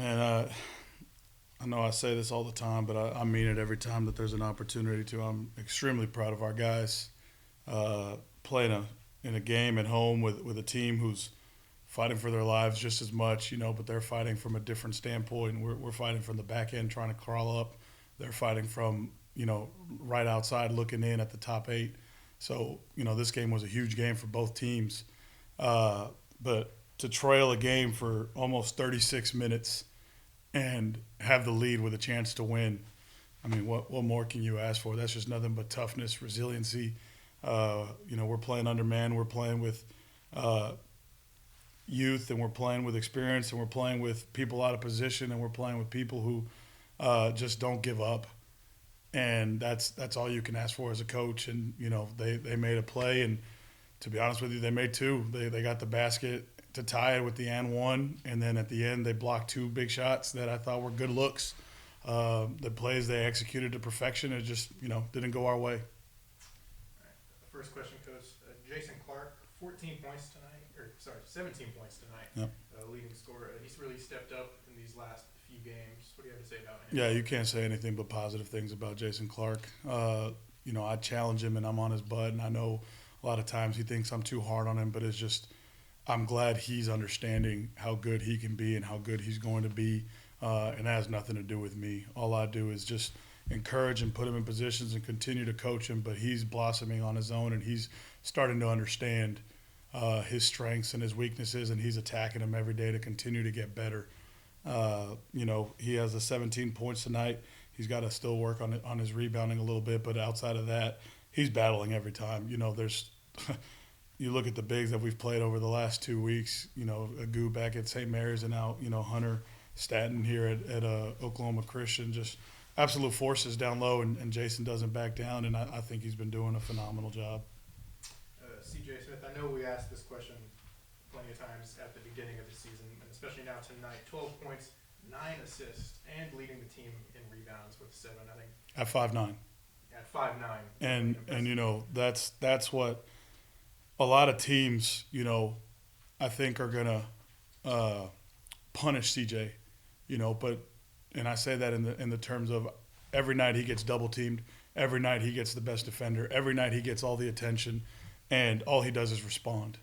Man, I know I say this all the time, but I mean it every time that there's an opportunity to. I'm extremely proud of our guys playing in a game at home with a team who's fighting for their lives just as much, but they're fighting from a different standpoint. We're fighting from the back end, trying to crawl up. They're fighting from right outside, looking in at the top eight. So this game was a huge game for both teams, uh, but to trail a game for almost 36 minutes and have the lead with a chance to win. I mean, what more can you ask for? That's just nothing but toughness, resiliency. We're playing under man. We're playing with uh, youth, and we're playing with experience, and we're playing with people out of position, and we're playing with people who just don't give up. And that's all you can ask for as a coach. And they made a play, and to be honest with you, they made two. They got the basket to tie it with the and one, and then at the end they blocked two big shots that I thought were good looks. The plays they executed to perfection. It just didn't go our way. First question, Coach. Jason Clark, 14 points tonight, or sorry, 17 points tonight, Yep. leading scorer. He's really stepped up in these last few games. What do you have to say about him? Yeah, you can't say anything but positive things about Jason Clark. I challenge him and I'm on his butt, and I know a lot of times he thinks I'm too hard on him, but it's just I'm glad he's understanding how good he can be and how good he's going to be, and that has nothing to do with me. All I do is just encourage and put him in positions and continue to coach him, but he's blossoming on his own, and he's starting to understand his strengths and his weaknesses, and he's attacking them every day to continue to get better. He has the 17 points tonight. He's got to still work on his rebounding a little bit, but outside of that, he's battling every time. There's you look at the bigs that we've played over the last 2 weeks. Agu back at St. Mary's, and now Hunter Stanton here at Oklahoma Christian. Just absolute forces down low, and Jason doesn't back down, and I think he's been doing a phenomenal job. CJ Smith, I know we asked this question plenty of times at the beginning of the season, and especially now tonight. 12 points, 9 assists, and leading the team in rebounds with 7, I think. At 5'9". At 5'9". And that's what a lot of teams, I think are gonna punish CJ, but and I say that in the terms of every night he gets double teamed, every night he gets the best defender, every night he gets all the attention, and all he does is respond.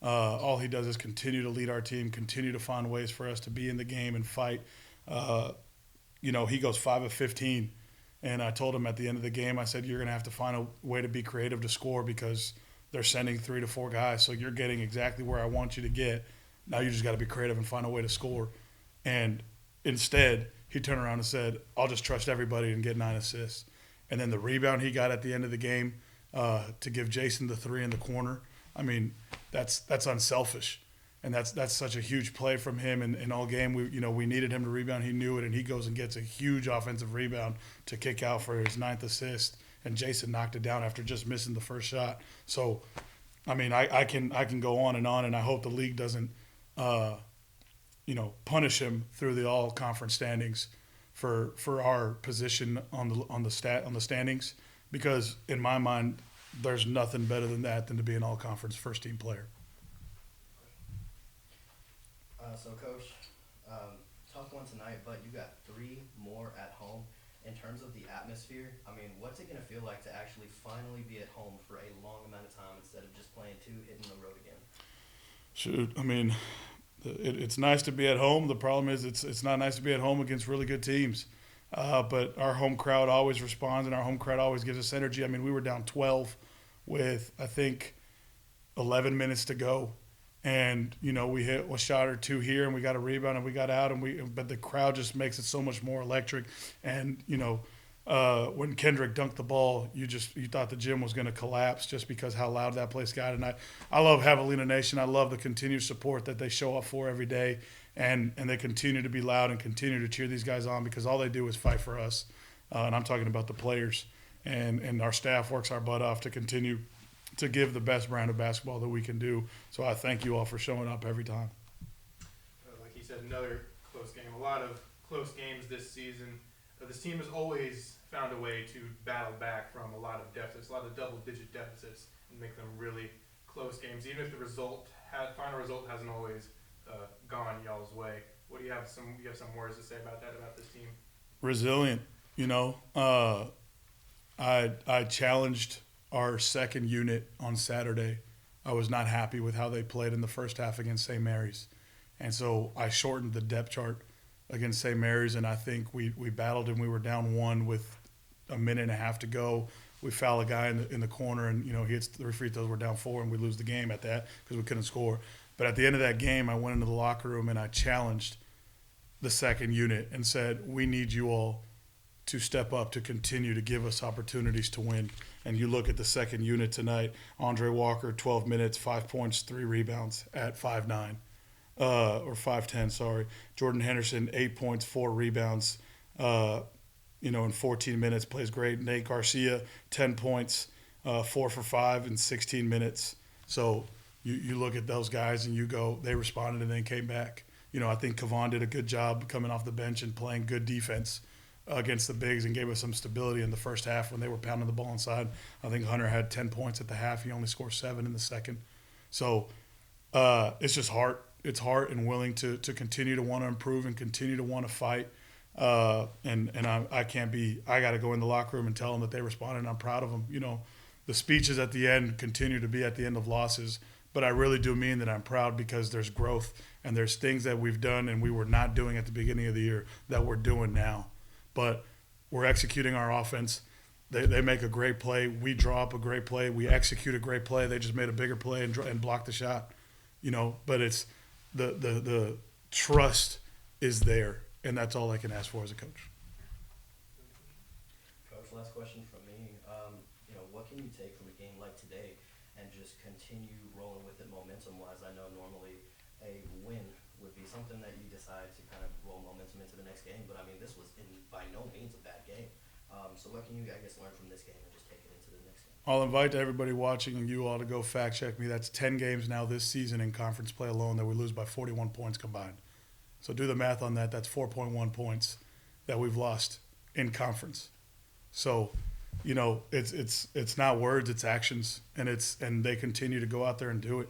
All he does is continue to lead our team, continue to find ways for us to be in the game and fight. He goes 5 of 15, and I told him at the end of the game, I said, you're going to have to find a way to be creative to score because they're sending 3 to 4 guys, so you're getting exactly where I want you to get. Now you just got to be creative and find a way to score. And instead, he turned around and said, I'll just trust everybody and get 9 assists. And then the rebound he got at the end of the game to give Jason the 3 in the corner, I mean, that's unselfish. And that's such a huge play from him. And in all game, we needed him to rebound. He knew it, and he goes and gets a huge offensive rebound to kick out for his 9th assist. And Jason knocked it down after just missing the first shot. So, I mean, I can go on, and I hope the league doesn't, punish him through the all conference standings for our position on the standings, because in my mind, there's nothing better than that than to be an all conference first team player. Coach, tough one tonight, but you got 3 more at home. In terms of the atmosphere, I mean, what's it going to feel like to actually finally be at home for a long amount of time instead of just playing 2, hitting the road again? Shoot, I mean, it's nice to be at home. The problem is it's not nice to be at home against really good teams. But our home crowd always responds, and our home crowd always gives us energy. I mean, we were down 12 with, I think, 11 minutes to go. And, we hit a shot or two here, and we got a rebound, and we got out, but the crowd just makes it so much more electric. And, when Kendrick dunked the ball, you thought the gym was going to collapse just because how loud that place got. And I love Javelina Nation. I love the continued support that they show up for every day, and they continue to be loud and continue to cheer these guys on because all they do is fight for us. And I'm talking about the players, and our staff works our butt off to continue to give the best brand of basketball that we can do. So I thank you all for showing up every time. Like he said, another close game. A lot of close games this season. This team has always found a way to battle back from a lot of deficits, a lot of double-digit deficits, and make them really close games, even if the final result hasn't always gone y'all's way. What do you have some words to say about that, about this team? Resilient. You know, I challenged our second unit on Saturday. I was not happy with how they played in the first half against St. Mary's, and so I shortened the depth chart against St. Mary's, and I think we battled and we were down one with a minute and a half to go. We foul a guy in the corner, and he hits 3 free throws. We're down 4, and we lose the game at that because we couldn't score. But at the end of that game, I went into the locker room and I challenged the second unit and said, "We need you all to step up to continue to give us opportunities to win." And you look at the second unit tonight: Andre Walker, 12 minutes, 5 points, 3 rebounds at 5'9", or 5'10", sorry. Jordan Henderson, 8 points, 4 rebounds. In 14 minutes, plays great. Nate Garcia, 10 points, 4 for 5 in 16 minutes. So you look at those guys and you go, they responded and then came back. I think Kavan did a good job coming off the bench and playing good defense against the bigs and gave us some stability in the first half when they were pounding the ball inside. I think Hunter had 10 points at the half. He only scored 7 in the second. So it's just heart. It's heart and willing to continue to want to improve and continue to want to fight. And I can't be. I got to go in the locker room and tell them that they responded, and I'm proud of them. The speeches at the end continue to be at the end of losses, but I really do mean that I'm proud because there's growth and there's things that we've done and we were not doing at the beginning of the year that we're doing now. But we're executing our offense. They make a great play. We draw up a great play. We execute a great play. They just made a bigger play and blocked the shot. But it's the trust is there. And that's all I can ask for as a coach. Coach, last question from me. What can you take from a game like today and just continue rolling with it momentum-wise? I know normally a win would be something that you decide to kind of roll momentum into the next game, but I mean, this was by no means a bad game. So what can you, I guess, learn from this game and just take it into the next game? I'll invite everybody watching and you all to go fact check me. That's 10 games now this season in conference play alone that we lose by 41 points combined. So do the math on that. That's 4.1 points that we've lost in conference. So, it's not words, it's actions, and they continue to go out there and do it.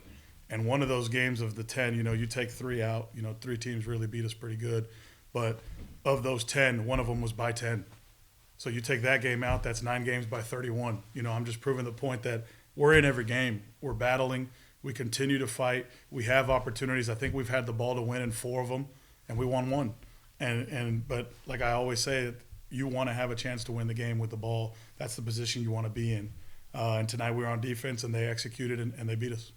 And one of those games of the 10, you take 3 out. 3 teams really beat us pretty good, but of those 10, one of them was by 10. So you take that game out, that's 9 games by 31. I'm just proving the point that we're in every game. We're battling. We continue to fight. We have opportunities. I think we've had the ball to win in 4 of them. And we won 1. But like I always say, you want to have a chance to win the game with the ball. That's the position you want to be in. And tonight we were on defense, and they executed, and they beat us.